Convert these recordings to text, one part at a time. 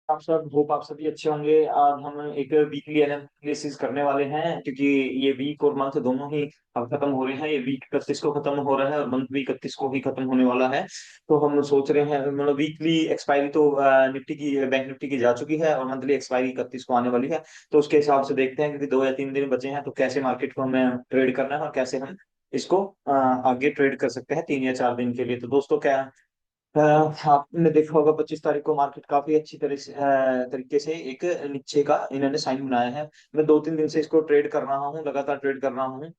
आप सब होप आप सभी अच्छे होंगे। आज हम एक वीकली एनालिसिस करने वाले हैं, क्योंकि ये वीक और मंथ दोनों ही अब खत्म हो रहे हैं। ये वीक 31 को खत्म हो रहा है और मंथ भी 31 को ही खत्म होने वाला है। तो हम सोच रहे हैं, मतलब वीकली एक्सपायरी तो निफ्टी की, बैंक निफ्टी की जा चुकी है, और मंथली एक्सपायरी 31 को आने वाली है। तो उसके हिसाब से देखते हैं, क्योंकि 2 या 3 दिन बचे हैं, तो कैसे मार्केट को हमें ट्रेड करना है और कैसे हम इसको आगे ट्रेड कर सकते हैं 3 या 4 दिन के लिए। तो दोस्तों, क्या आपने देखा होगा 25 तारीख को मार्केट काफी अच्छी तरह से तरीके से एक नीचे का इन्होंने साइन बनाया है। मैं 2-3 दिन से इसको ट्रेड कर रहा हूँ, लगातार ट्रेड कर रहा हूँ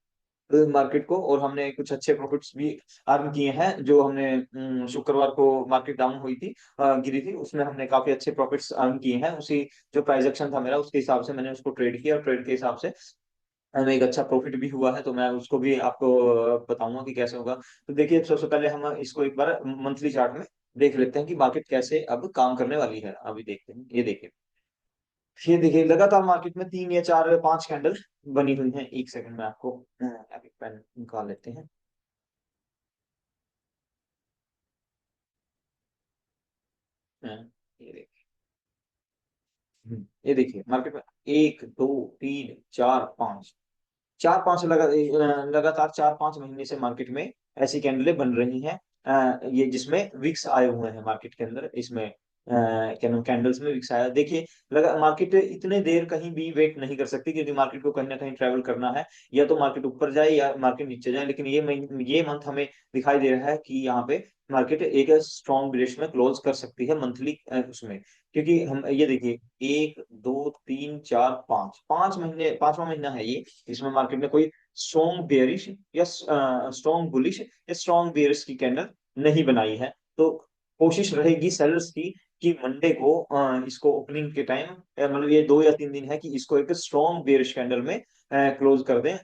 मार्केट को, और हमने कुछ अच्छे प्रॉफिट्स भी अर्न किए हैं। जो हमने शुक्रवार को मार्केट डाउन हुई थी, गिरी थी, उसमें हमने काफी अच्छे प्रॉफिट्स अर्न किए हैं। उसी जो प्राइस एक्शन था मेरा, उसके हिसाब से मैंने उसको ट्रेड किया, और ट्रेड के हिसाब से हमें एक अच्छा प्रॉफिट भी हुआ है। तो मैं उसको भी आपको बताऊंगा कि कैसे होगा। तो देखिए, सबसे पहले हम इसको एक बार मंथली चार्ट में देख लेते हैं कि मार्केट कैसे अब काम करने वाली है। अभी देखते हैं, ये देखिए लगातार मार्केट में 3 या 4 या 5 कैंडल बनी हुई हैं। एक सेकंड में आपको एक पेन निकाल लेते हैं। हाँ, ये देखिए। ये देखिए मार्केट में 1, 2, 3, 4, 5, 4-5 लगातार 4-5 महीने से मार्केट में ऐसी कैंडलें बन रही हैं। ये जिसमें विक्स आए हुए हैं मार्केट के अंदर, इसमें क्या नाम, कैंडल्स में विक्स आया। देखिए, लगा मार्केट इतने देर कहीं भी वेट नहीं कर सकती, क्योंकि मार्केट को कहीं ना कहीं ट्रेवल करना है। या तो मार्केट ऊपर जाए या मार्केट नीचे जाए, लेकिन ये मंथ हमें दिखाई दे रहा है कि यहाँ पे मार्केट एक स्ट्रॉन्ग ब्रेश में क्लोज कर सकती है मंथली उसमें। क्योंकि हम ये देखिए, 1, 2, 3, 4, 5, 5 महीने, 5वां महीना है ये। इसमें मार्केट में कोई स्ट्रॉन्ग बेयरिश या स्ट्रॉन्ग बुलिश या स्ट्रॉन्ग बेयरिश की कैंडल नहीं बनाई है। तो कोशिश रहेगी सेलर्स की कि मंडे को इसको ओपनिंग के टाइम, मतलब ये 2 या 3 दिन है, कि इसको एक स्ट्रॉन्ग बेयरिश कैंडल में क्लोज कर दें,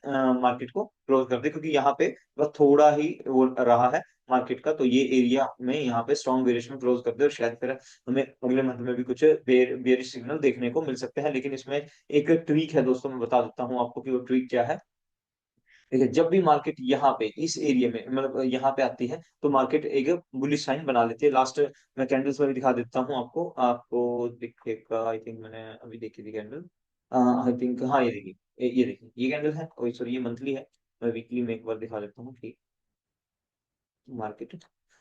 मार्केट को क्लोज कर दें, क्योंकि यहाँ पे बस थोड़ा ही वो रहा है मार्केट का। तो ये एरिया में यहाँ पे स्ट्रॉन्ग बेयरिश में क्लोज कर दे, और शायद फिर हमें अगले मंथ में भी कुछ बेयरिश सिग्नल देखने को मिल सकते हैं। लेकिन इसमें एक ट्वीक है दोस्तों, मैं बता देता हूँ आपको कि वो ट्वीक क्या है। देखिए, जब भी मार्केट यहाँ पे इस एरिया में, मतलब यहाँ पे आती है, तो मार्केट एक बुलिश साइन बना लेती है। लास्ट मैं कैंडल्स वाली दिखा देता हूँ आपको, आपको दिखेगा। आई थिंक मैंने अभी देखी थी कैंडल। आई थिंक, हाँ, ये देखिए, ये देखिए, ये कैंडल है, और सॉरी ये मंथली है। मैं वीकली में एक बार दिखा देता हूँ कि मार्केट,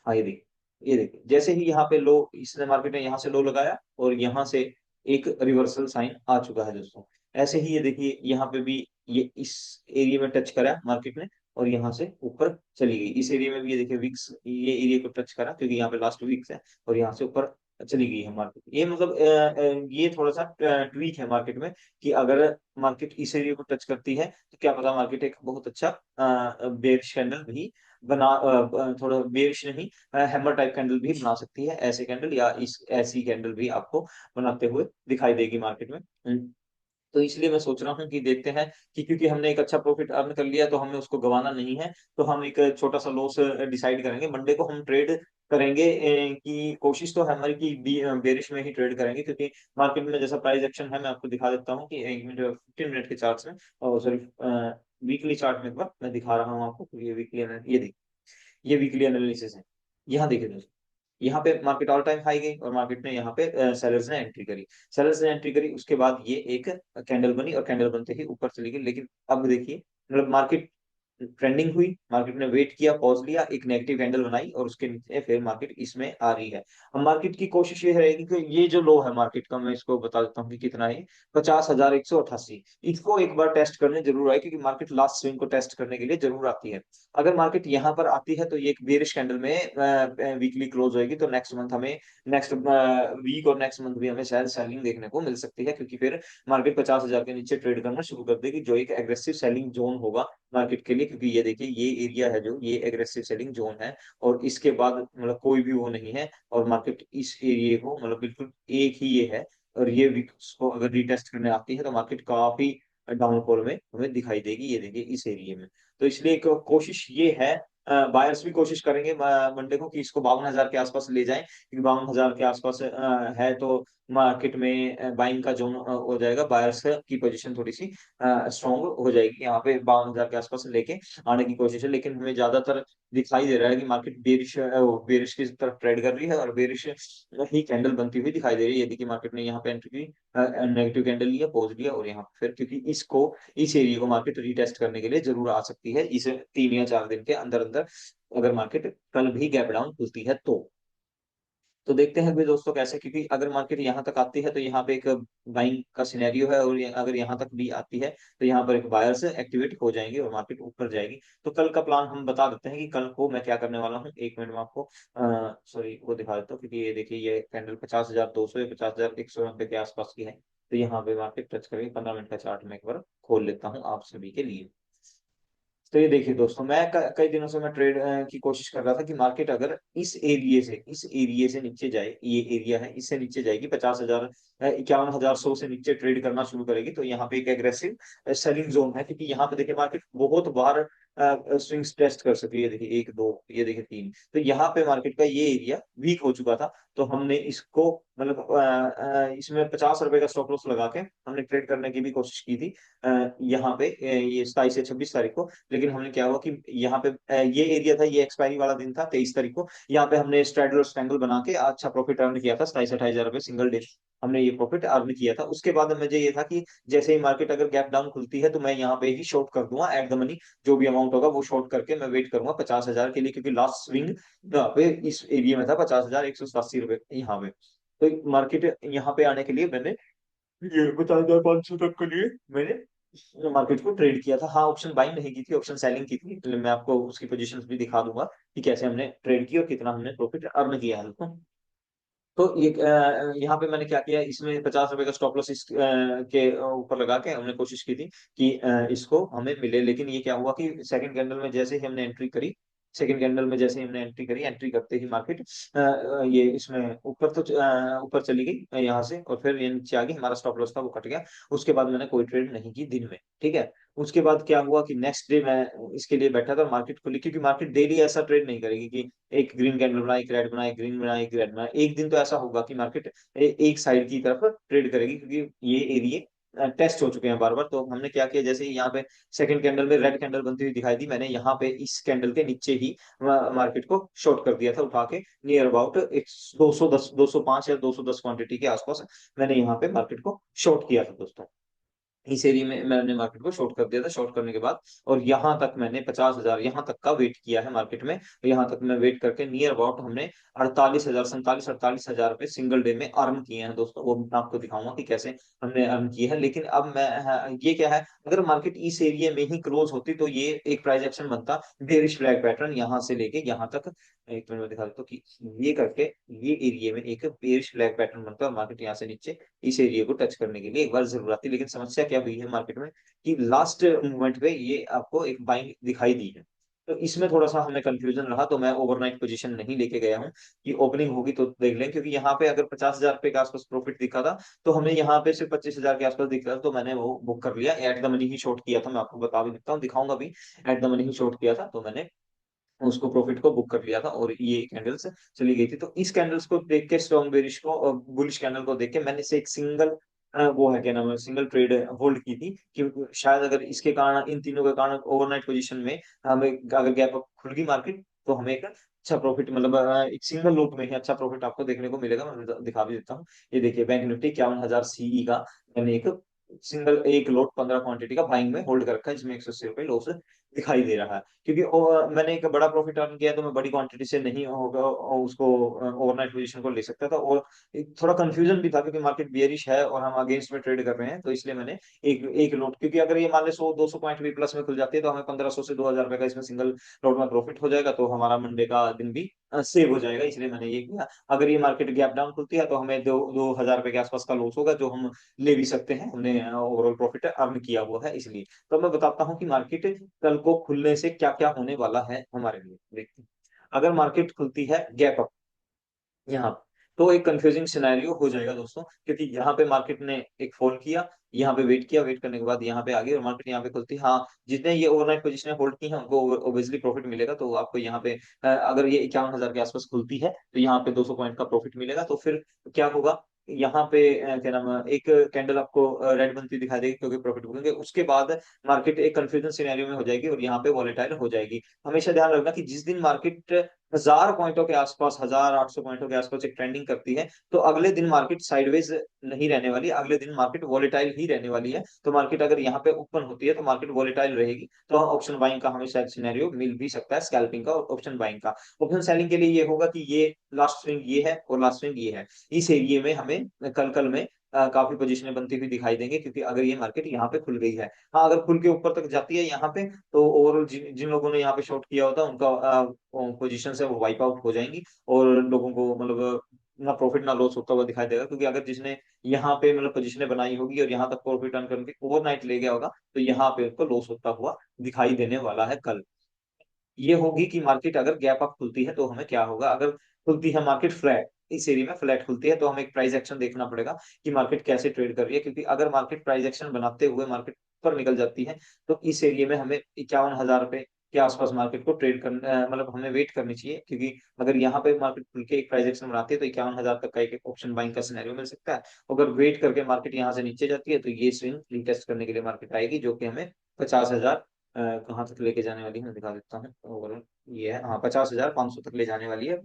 हाँ, ये देखिए जैसे ही यहाँ पे लो, इसने मार्केट ने यहाँ से लो लगाया, और यहाँ से एक रिवर्सल साइन आ चुका है दोस्तों। ऐसे ही ये देखिए, यहाँ पे भी ये इस एरिया में टच करा मार्केट ने, और यहाँ से ऊपर चली गई। इस एरिया में भी ये देखिए विक्स ये एरिया को टच करा, क्योंकि यहाँ पे लास्ट वीक्स है, और यहाँ से ऊपर चली गई है मार्केट। ये मतलब ये थोड़ा सा ट्वीक है मार्केट में, कि अगर मार्केट इस एरिया को टच करती है, तो क्या पता मार्केट एक बहुत अच्छा बेयरिश कैंडल भी बना, थोड़ा बेरिश नहीं, हैमर टाइप कैंडल भी बना सकती है। ऐसे कैंडल या इस ऐसी कैंडल भी आपको बनाते हुए दिखाई देगी मार्केट में। तो इसलिए मैं सोच रहा हूँ कि देखते हैं कि, क्योंकि हमने एक अच्छा प्रॉफिट अर्न कर लिया, तो हमें उसको गंवाना नहीं है। तो हम एक छोटा सा लॉस डिसाइड करेंगे, मंडे को हम ट्रेड करेंगे, कि कोशिश तो है हमारी कि बेरिश में ही ट्रेड करेंगे, क्योंकि मार्केट में जैसा प्राइस एक्शन है, मैं आपको दिखा देता हूँ कि 1 मिनट 15 मिनट के चार्ट में, और सॉरी वीकली चार्ट में एक बार मैं दिखा रहा हूँ आपको। ये वीकली, ये देखिए, ये वीकली एनालिसिस है। यहाँ देखिए दोस्तों, यहाँ पे मार्केट ऑल टाइम हाई गई, और मार्केट ने यहाँ पे सेलर्स ने एंट्री करी। सेलर्स ने एंट्री करी, उसके बाद ये एक कैंडल बनी, और कैंडल बनते ही ऊपर चली गई। लेकिन अब देखिए, मतलब मार्केट ट्रेंडिंग हुई, मार्केट ने वेट किया, पॉज लिया, एक नेगेटिव कैंडल बनाई, और उसके नीचे फिर मार्केट इसमें आ रही है। अब मार्केट की कोशिश ये रहेगी कि ये जो लो है मार्केट का, मैं इसको बता देता हूँ कि कितना है, 50,188। इसको एक बार टेस्ट करने जरूर आए, क्योंकि मार्केट लास्ट स्विंग को टेस्ट करने के लिए जरूर आती है। अगर मार्केट यहाँ पर आती है, तो ये एक बेरिश कैंडल में वीकली क्लोज होएगी। तो नेक्स्ट मंथ हमें, नेक्स्ट वीक और नेक्स्ट मंथ भी हमें शायद सेलिंग देखने को मिल सकती है, क्योंकि फिर मार्केट 50,000 के नीचे ट्रेड करना शुरू कर देगी, जो एक एग्रेसिव सेलिंग जोन होगा मार्केट के लिए। क्योंकि ये देखिए, ये एरिया है जो, ये एग्रेसिव सेलिंग जोन है, और इसके बाद मतलब कोई भी वो नहीं है, और मार्केट इस एरिया को, मतलब बिल्कुल एक ही ये है। और ये वीक्स को अगर रीटेस्ट करने आती है, तो मार्केट काफी डाउनफॉल में हमें दिखाई देगी, ये देखिए इस एरिया में। तो इसलिए एक कोशिश ये है, बायर्स भी कोशिश करेंगे मंडे को, कि इसको 52,000 के आसपास ले जाएं, क्योंकि 52,000 के आसपास है, तो मार्केट में बाइंग का जोन हो जाएगा। बायर्स की पोजीशन थोड़ी सी स्ट्रॉन्ग हो जाएगी, यहाँ पे 52,000 के आसपास लेके आने की कोशिश है। लेकिन हमें ज्यादातर दिखाई दे रहा है कि मार्केट बेरिश बेरिश की तरफ ट्रेड कर रही है और बेरिश ही कैंडल बनती हुई दिखाई दे रही है। यदि कि मार्केट ने यहाँ पे एंट्री की, नेगेटिव कैंडल लिया, पॉज लिया, और यहाँ पे फिर क्योंकि इसको, इस एरिया को मार्केट रीटेस्ट करने के लिए जरूर आ सकती है इस 3 या 4 दिन के अंदर अंदर, अगर मार्केट कल भी गैप डाउन खुलती है तो देखते हैं भी दोस्तों कैसे, क्योंकि अगर मार्केट यहाँ तक आती है तो यहाँ पे एक बाइंग का सिनेरियो है, और अगर यहाँ तक भी आती है तो यहाँ पर एक बायर्स एक्टिवेट हो जाएंगे और मार्केट ऊपर जाएगी। तो कल का प्लान हम बता देते हैं कि कल को मैं क्या करने वाला हूँ। एक मिनट में आपको सॉरी वो दिखा देता हूँ, क्योंकि ये देखिए ये कैंडल 50,200 या 50,190 के आसपास की है। तो यहाँ पे मार्केट टच करेगी। 15 मिनट का चार्ट में एक बार खोल लेता हूँ आप सभी के लिए। तो ये देखिए दोस्तों, मैं कई दिनों से मैं ट्रेड की कोशिश कर रहा था कि मार्केट अगर इस एरिए से नीचे जाए, ये एरिया है, इससे नीचे जाएगी 50,000, 51,100 से नीचे ट्रेड करना शुरू करेगी, तो यहाँ पे एक एग्रेसिव सेलिंग जोन है। क्योंकि यहाँ पे देखिए मार्केट बहुत बार स्विंग्स टेस्ट कर सकी है। देखिए एक दो, ये देखिए तीन, तो यहाँ पे मार्केट का ये एरिया वीक हो चुका था। तो हमने इसको मतलब इसमें 50 रुपए का स्टॉप लॉस लगा के हमने ट्रेड करने की भी कोशिश की थी यहाँ पे, ये 27 या 26 तारीख को। लेकिन हमने क्या हुआ कि यहाँ पे ये एरिया था, ये एक्सपायरी वाला दिन था 23 तारीख को। यहाँ पे हमने स्ट्रैडल और स्ट्रैंगल बना के अच्छा प्रॉफिट अर्न किया था, 27-28 हजार रुपए सिंगल डे हमने ये प्रॉफिट अर्न किया था। उसके बाद मुझे ये था कि जैसे ही मार्केट अगर गैप डाउन खुलती है तो मैं यहाँ पे ही शॉर्ट कर दूंगा एट द मनी, जो भी अमाउंट होगा वो शॉर्ट करके मैं वेट करूंगा 50,000 के लिए, क्योंकि लास्ट स्विंग यहाँ पे इस एरिया में था 50,187 रुपए यहाँ पे। तो मार्केट यहाँ पे आने के लिए मैंने ये 50,500 तक के लिए मैंने मार्केट को ट्रेड किया था। हाँ, ऑप्शन बाइंग नहीं की थी, ऑप्शन सेलिंग की थी। इसलिए मैं आपको उसकी पोजीशंस भी दिखा दूंगा कि कैसे हमने ट्रेड की और कितना हमने प्रॉफिट अर्न किया है। तो ये यहाँ पे मैंने क्या किया, इसमें 50 रुपए का स्टॉप लॉस के ऊपर लगा के हमने कोशिश की थी कि इसको हमें मिले। लेकिन ये क्या हुआ कि सेकंड कैंडल में जैसे ही हमने एंट्री करी, एंट्री करते ही मार्केट ये इसमें ऊपर तो ऊपर चली गई यहाँ से, और फिर ये नीचे आ गई, हमारा स्टॉप लॉस था वो कट गया। उसके बाद मैंने कोई ट्रेड नहीं की दिन में, ठीक है। उसके बाद क्या हुआ कि नेक्स्ट डे मैं इसके लिए बैठा था, मार्केट खुली, क्योंकि मार्केट डेली ऐसा ट्रेड नहीं करेगी कि एक ग्रीन कैंडल बनाए, एक रेड बनाए, ग्रीन बनाए, एक रेड बनाए। एक दिन तो ऐसा होगा कि मार्केट एक साइड की तरफ ट्रेड करेगी, क्योंकि ये एरिया टेस्ट हो चुके हैं बार बार। तो हमने क्या किया, जैसे ही यहाँ पे सेकंड कैंडल में रेड कैंडल बनती हुई दिखाई दी, मैंने यहाँ पे इस कैंडल के नीचे ही मार्केट को शॉर्ट कर दिया था उठा के, नियर अबाउट एक 210, 205 या 210 क्वांटिटी के आसपास मैंने यहाँ पे मार्केट को शॉर्ट किया था दोस्तों। इस एरिया में मैंने मार्केट को शॉर्ट कर दिया था। शॉर्ट करने के बाद और यहाँ तक मैंने 50,000 यहाँ तक का वेट किया है मार्केट में। यहाँ तक मैं वेट करके नियर अबाउट हमने 48,000, 47-48 हजार रुपए सिंगल डे में अर्न किए हैं दोस्तों। वो मैं आपको दिखाऊंगा कि कैसे हमने अर्न किए हैं। लेकिन अब मैं ये क्या है, अगर मार्केट इस एरिया में ही क्लोज होती तो ये एक प्राइस एक्शन बनता, बेरिश फ्लैग पैटर्न यहाँ से लेके यहाँ तक। एक मिनट में दिखा देता हूँ कि ये करके ये एरिया में एक बेरिश फ्लैग पैटर्न बनता है, और मार्केट यहाँ से नीचे इस एरिया को टच करने के लिए एक बार जरूर आती है। लेकिन समस्या क्या हुई है मार्केट में कि लास्ट मूवमेंट पे ये आपको एक बाइंग दिखाई दी है। तो इसमें थोड़ा सा हमें कंफ्यूजन रहा, तो मैं ओवरनाइट पोजीशन नहीं लेके गया हूँ कि ओपनिंग होगी तो देख लें। क्योंकि यहाँ पे अगर 50,000 रुपए के आसपास प्रॉफिट दिखा था तो हमें यहाँ पे सिर्फ 25,000 के आसपास दिख रहा था, तो मैंने वो बुक कर लिया। At the money he short किया था, मैं आपको बता भी देता हूँ, दिखाऊंगा भी। At the money he short किया था, तो मैंने उसको प्रॉफिट को बुक कर लिया था, और ये कैंडल्स चली गई थी। तो इस कैंडल्स को देख के, स्ट्रॉन्ग बेरिश को, बुलिश कैंडल को देख के मैंने से एक सिंगल वो है क्या नाम है, सिंगल ट्रेड होल्ड की थी कि शायद अगर इसके कारण, इन तीनों के कारण ओवरनाइट पोजीशन में हमें अगर गैप अप खुल गई मार्केट तो हमें एक अच्छा प्रॉफिट, मतलब एक सिंगल लॉट में ही अच्छा प्रॉफिट आपको देखने को मिलेगा। मैं दिखा भी देता हूँ। ये देखिए बैंक निफ्टी 51,000 सीई का मैंने एक सिंगल एक लॉट 15 क्वांटिटी का बाइंग में होल्ड कर रखा है, जिसमें 180 रुपए लॉस दिखाई दे रहा है। क्योंकि मैंने एक बड़ा प्रॉफिट अर्न किया है, तो मैं बड़ी क्वांटिटी से नहीं होगा उसको ओवरनाइट पोजीशन को ले सकता था। और एक थोड़ा कंफ्यूजन भी था, क्योंकि मार्केट बियरिश है और हम अगेंस्ट में ट्रेड कर रहे हैं, तो इसलिए मैंने एक एक लॉट, क्योंकि अगर ये मान ले 100-200 पॉइंट भी प्लस में खुल जाती है तो हमें 1,500 से 2,000 रुपए का इसमें सिंगल लॉट में प्रॉफिट हो जाएगा, तो हमारा मंडे का दिन भी सेव हो जाएगा। इसलिए मैंने ये किया। अगर ये मार्केट गैप डाउन खुलती है तो हमें 2,000 रुपए के आसपास का लॉस होगा, जो हम ले भी सकते हैं, हमने ओवरऑल प्रॉफिट अर्न किया हुआ है इसलिए। तो मैं बताता हूँ कि मार्केट कल को खुलने से क्या क्या होने वाला है हमारे लिए, देखते हैं। अगर मार्केट खुलती है गैप अप यहाँ पे, तो एक कंफ्यूजिंग सिनेरियो हो जाएगा दोस्तों, क्योंकि यहाँ पे मार्केट ने एक फॉल किया, यहाँ पे वेट किया, वेट करने के बाद यहाँ पे आ गई और मार्केट यहाँ पे खुलती है। हाँ, जितने ये ओवरनाइट पोजीशन होल्ड की हैं उनको ओबियसली प्रॉफिट मिलेगा। तो आपको यहाँ पे अगर ये 51,000 के आसपास खुलती है तो यहाँ पे 200 पॉइंट का प्रॉफिट मिलेगा। तो फिर क्या होगा यहाँ पे क्या नाम है, एक कैंडल आपको रेड बनती दिखाई देगी क्योंकि प्रॉफिट बुकिंग है, उसके बाद मार्केट एक कंफ्यूजन सिनेरियो में हो जाएगी और यहाँ पे वॉलेटाइल हो जाएगी। हमेशा ध्यान रखना कि जिस दिन मार्केट 1000 पॉइंटों के आसपास, 1800 पॉइंटों के आसपास एक ट्रेंडिंग करती है, तो अगले दिन मार्केट साइडवेज नहीं रहने वाली, अगले दिन मार्केट वॉलेटाइल ही रहने वाली है। तो मार्केट अगर यहाँ पे ओपन होती है तो मार्केट वॉलेटाइल रहेगी, तो ऑप्शन बाइंग का हमेशा एक सिनेरियो मिल भी सकता है, स्कैल्पिंग का और ऑप्शन बाइंग का। ऑप्शन सेलिंग के लिए ये होगा कि ये लास्ट स्विंग ये है और लास्ट स्विंग ये है, इस एरिए में हमें कल कल में काफी पोजीशनें बनती हुई दिखाई देंगे, क्योंकि अगर ये मार्केट यहाँ पे खुल गई है। हाँ, अगर खुल के ऊपर तक जाती है यहाँ पे, तो ओवरऑल जिन जिन लोगों ने यहाँ पे शॉर्ट किया होता है उनका पोजीशन है वो वाइप आउट हो जाएंगी, और लोगों को मतलब ना प्रॉफिट ना लॉस होता हुआ दिखाई देगा, क्योंकि अगर जिसने यहाँ पे मतलब पोजीशनें बनाई होगी और यहाँ तक प्रॉफिट अर्न करके ओवरनाइट ले गया होगा, तो यहाँ पे उनको लॉस होता हुआ दिखाई देने वाला है कल। ये होगी कि मार्केट अगर गैप अप खुलती है तो हमें क्या होगा, अगर खुलती है मार्केट फ्लैट, इस एरिया में फ्लैट खुलती है, तो हमें एक प्राइस एक्शन देखना पड़ेगा कि मार्केट कैसे ट्रेड कर रही है, क्योंकि अगर मार्केट प्राइस एक्शन बनाते हुए मार्केट पर निकल जाती है, तो इस एरिया में हमें 51,000 रुपए के आसपास मार्केट को ट्रेड करना मतलब हमें वेट करनी चाहिए, क्योंकि अगर यहाँ पे मार्केट खुल के एक प्राइस एक्शन बनाती है तो 51,000 तक का एक ऑप्शन बाइंग का सिनेरियो मिल सकता है। अगर वेट करके मार्केट यहाँ से नीचे जाती है तो ये स्विंग रीटेस्ट करने के लिए मार्केट आएगी, जो कि हमें 50,000 कहाँ तक लेके जाने वाली है मैं दिखा देता हूँ ओवरऑल। ये है, हाँ, 50,500 तक ले जाने वाली है।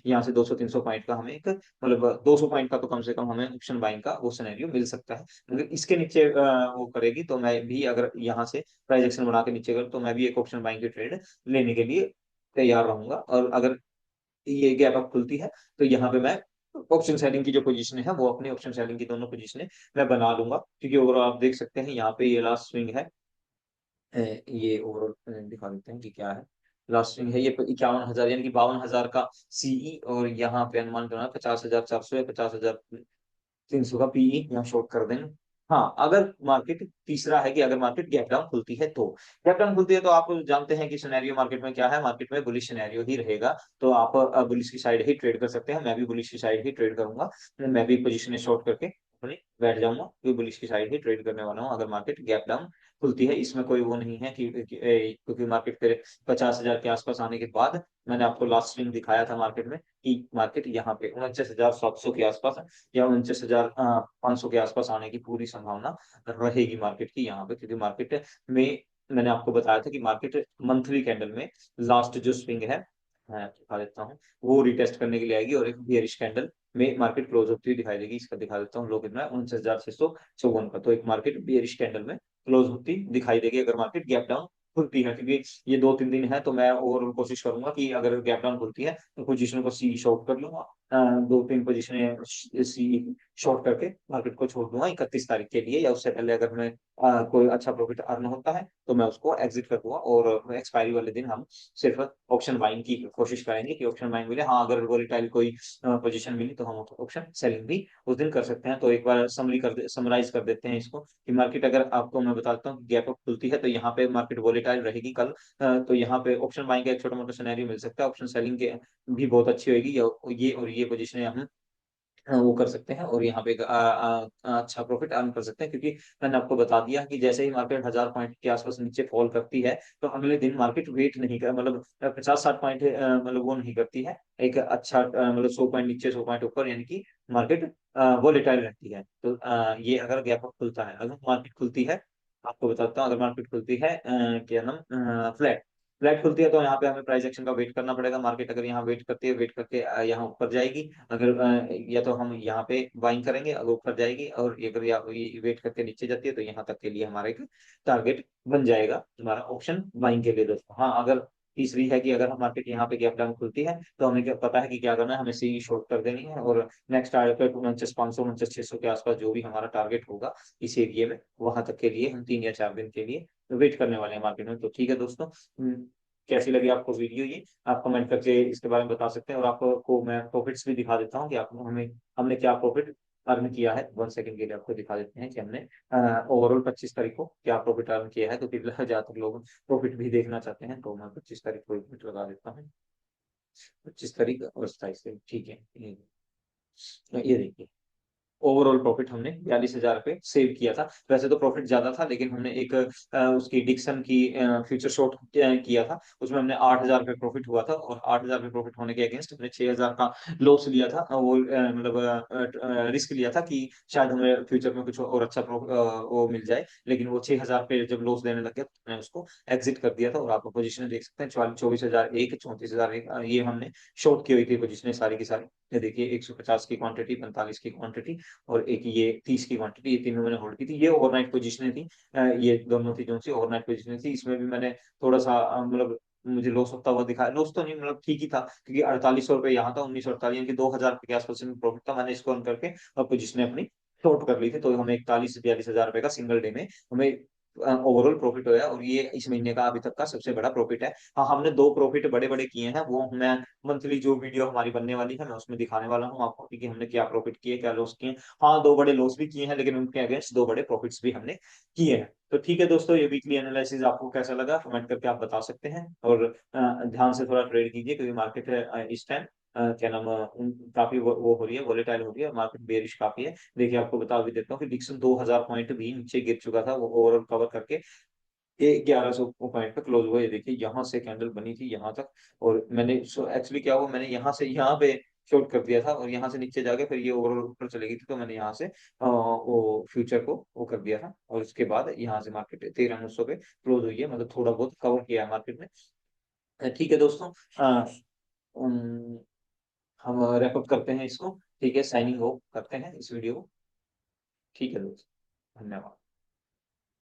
यहाँ से 200-300 पॉइंट का हमें एक मतलब 200 पॉइंट का तो कम से कम हमें ऑप्शन बाइंग का वो सिनेरियो मिल सकता है। अगर इसके नीचे वो करेगी तो मैं भी, अगर यहाँ से प्राइस एक्शन बना के नीचे कर, तो मैं भी एक ऑप्शन बाइंग की ट्रेड लेने के लिए तैयार रहूंगा। और अगर ये गैप अप खुलती है तो यहाँ पे मैं ऑप्शन सेलिंग की जो पोजीशन है वो अपनी ऑप्शन सेलिंग की दोनों पोजीशनें मैं बना लूंगा, क्योंकि ओवरऑल आप देख सकते हैं यहाँ पे ये लास्ट स्विंग है। ये ओवरऑल दिखा देते हैं कि क्या है। लास्ट स्विंग है ये 51,000 यानी कि 52,000 का सीई, और यहाँ पे अनुमान करना 50,400 या 50,300 का पीई यहाँ शॉर्ट कर देंगे। हाँ, अगर मार्केट तीसरा है कि अगर मार्केट गैप डाउन खुलती है, तो गैप डाउन खुलती है तो आप जानते हैं कि सिनेरियो मार्केट में क्या है, मार्केट में बुलिश सिनेरियो ही रहेगा। तो आप बुलिश की साइड ही ट्रेड कर सकते हैं, मैं भी बुलिश की साइड ही ट्रेड करूंगा। मैं भी पोजीशन शॉर्ट करके अपनी बैठ जाऊंगा, क्योंकि बुलिश की साइड ही ट्रेड करने वाला हूँ अगर मार्केट गैप डाउन खुलती है। इसमें कोई वो नहीं है क्योंकि मार्केट फिर 50,000 के आसपास आने के बाद, मैंने आपको लास्ट स्विंग दिखाया था मार्केट में कि मार्केट यहाँ पे 49,700 के आसपास या 49,500 के आसपास आने की पूरी संभावना रहेगी मार्केट की यहाँ पे, क्योंकि मार्केट में मैंने आपको बताया था कि मार्केट मंथली कैंडल में लास्ट जो स्विंग है, मैं दिखा देता हूँ, वो रिटेस्ट करने के लिए आएगी, और एक बियरिश कैंडल में मार्केट क्लोज होती हुई दिखाई देगी। इसका दिखा देता हूँ, लो कितना है, 49,654 का। तो एक मार्केट बियरिश कैंडल में क्लोज होती दिखाई देगी अगर मार्केट गैप डाउन खुलती है, क्योंकि ये 2-3 दिन है, तो मैं ओवरऑल कोशिश करूंगा कि अगर गैप डाउन खुलती है तो पोजीशन को सी शॉर्ट कर लूंगा। 2-3 पोजीशनें सी शॉर्ट करके मार्केट को छोड़ दूंगा 31 तारीख के लिए, या उससे पहले अगर मैं कोई अच्छा प्रॉफिट अर्न होता है तो मैं उसको एग्जिट कर दूंगा, और एक्सपायरी वाले दिन हम सिर्फ ऑप्शन बाइंग की कोशिश करेंगे कि ऑप्शन बाइंग मिले। हाँ, अगर वोलेटाइल कोई पोजीशन मिली तो हम ऑप्शन सेलिंग भी उस दिन कर सकते हैं। तो एक बार समराइज कर देते हैं इसको कि मार्केट, अगर आपको मैं बताता हूँ गैप अप खुलती है तो यहाँ पे मार्केट वोलेटाइल रहेगी कल। तो यहाँ पे ऑप्शन बाइंग का एक छोटा मोटा सिनेरियो मिल सकता है, ऑप्शन सेलिंग के भी बहुत अच्छी होगी, ये और ये पोजीशन हम वो कर सकते हैं, और यहाँ पे एक अच्छा प्रॉफिट अर्न कर सकते हैं, क्योंकि मैंने आपको बता दिया कि जैसे ही मार्केट 1000 पॉइंट के आसपास नीचे फॉल करती है, तो अगले दिन मार्केट वेट नहीं कर, मतलब 50-60 पॉइंट मतलब वो नहीं करती है, एक अच्छा मतलब 100 पॉइंट नीचे 100 पॉइंट ऊपर, यानी कि मार्केट वोलेटाइल रहती है। तो ये अगर गैप अप खुलता है, अगर मार्केट खुलती है, आपको बताता हूँ, अगर मार्केट खुलती है क्या नाम फ्लैट फ्लैट खुलती है, तो यहाँ पे हमें प्राइस एक्शन का वेट करना पड़ेगा। मार्केट अगर यहाँ वेट करती है, वेट करके यहाँ ऊपर जाएगी, अगर या तो हम यहाँ पे बाइंग करेंगे, अगर ऊपर जाएगी, और अगर ये वेट करके नीचे जाती है तो यहाँ तक के लिए हमारा एक टारगेट बन जाएगा हमारा ऑप्शन बाइंग के लिए दोस्तों। हाँ, अगर तीसरी है कि अगर मार्केट यहाँ पे गैप डाउन खुलती है तो हमें क्या पता है कि क्या करना है, हमें सी शॉर्ट कर देनी है, और नेक्स्ट टारगेट 49,500 49,600 के आसपास जो भी हमारा टारगेट होगा इस एरिया में, वहां तक के लिए हम 3 या 4 दिन के लिए वेट करने वाले हैं मार्केट में। तो ठीक है दोस्तों, कैसी लगी आपको वीडियो ये, आप कमेंट करके इसके बारे में बता सकते हैं, और आपको मैं प्रॉफिट्स भी दिखा देता हूँ कि आप हमें हमने क्या प्रॉफिट अर्न किया है। 1 सेकंड के लिए आपको दिखा देते हैं कि हमने ओवरऑल 25 तारीख को क्या प्रॉफिट अर्न किया है, तो फिर ज्यादातर लोग प्रॉफिट भी देखना चाहते हैं, तो मैं 25 तारीख को एक मिनट लगा देता हूँ। 25 तारीख और 27 तारीख, ठीक है, ये देखिए, ओवरऑल प्रॉफिट हमने 42,000 रुपये सेव किया था। वैसे तो प्रॉफिट ज्यादा था, लेकिन हमने एक उसकी डिक्सन की फ्यूचर शॉर्ट किया था, उसमें हमने 8,000 रुपये प्रॉफिट हुआ था, और 8,000 रुपये प्रॉफिट होने के अगेंस्ट हमने 6,000 का लॉस लिया था। वो मतलब रिस्क लिया था कि शायद हमें फ्यूचर में कुछ और अच्छा वो मिल जाए, लेकिन वो 6,000 पे जब लॉस देने लग गया तो मैंने उसको एग्जिट कर दिया था। और आप पोजीशन देख सकते हैं, 24,001, 34,001, ये हमने शॉर्ट की हुई थी पोजीशन सारी की सारी। ये देखिए, 150 की क्वांटिटी, 45 की क्वांटिटी, और एक ये 30 की क्वांटिटी, ये तीनों मैंने होल्ड की थी। ये ओवरनाइट पोजीशनें थी। ये दोनों थी जो सी ओवरनाइट पोजीशनें थी। इसमें भी मैंने थोड़ा सा मतलब मुझे लॉस होता हुआ दिखा, लॉस तो नहीं, मतलब ठीक ही था, क्योंकि 4800 रुपये यहाँ था, 1948 यानी कि 2,000 रुपये के आसपास में प्रॉफिट था। मैंने इसको ऑन करके और पोजीशनें अपनी शॉर्ट कर ली थी, तो हमें 41 से 42 हजार रुपए का सिंगल डे में हमें ओवरऑल प्रॉफिट होया, और ये इस महीने का अभी तक का सबसे बड़ा प्रॉफिट है। हाँ, हमने दो प्रॉफिट बड़े बड़े किए हैं, वो मैं मंथली जो वीडियो हमारी बनने वाली है मैं उसमें दिखाने वाला हूँ आपको कि हमने क्या प्रॉफिट किए, क्या लॉस किए। हाँ, दो बड़े लॉस भी किए हैं, लेकिन उनके अगेंस्ट दो बड़े प्रॉफिट्स भी हमने किए हैं। तो ठीक है दोस्तों, ये वीकली एनालिसिस आपको कैसा लगा कमेंट करके आप बता सकते हैं। और ध्यान से थोड़ा ट्रेड कीजिए, क्योंकि मार्केट इस टाइम क्या नाम काफी वो हो रही है, वोलेटाइल हो रही है मार्केट, बेरिश काफी है। देखिए, आपको बता भी देता हूँ कि डिक्सन 2,000 पॉइंट भी नीचे गिर चुका था, वो ओवरऑल कवर करके ये 1,100 पॉइंट पे क्लोज हुआ। ये देखिए, यहाँ से कैंडल बनी थी यहाँ तक, और मैंने एक्चुअली क्या हुआ, मैंने यहाँ से यहाँ पे शॉर्ट कर दिया था, और यहाँ से नीचे जाके फिर ये ओवरऑल ऊपर चली गई थी, तो मैंने यहाँ से वो फ्यूचर को वो कर दिया था, और उसके बाद यहाँ से मार्केट 13,900 पे क्लोज हुई है, मतलब थोड़ा बहुत कवर किया है मार्केट में। ठीक है दोस्तों, अम, हम रैप अप करते हैं इसको। ठीक है, साइनिंग ऑफ करते हैं इस वीडियो को। ठीक है दोस्तों, धन्यवाद।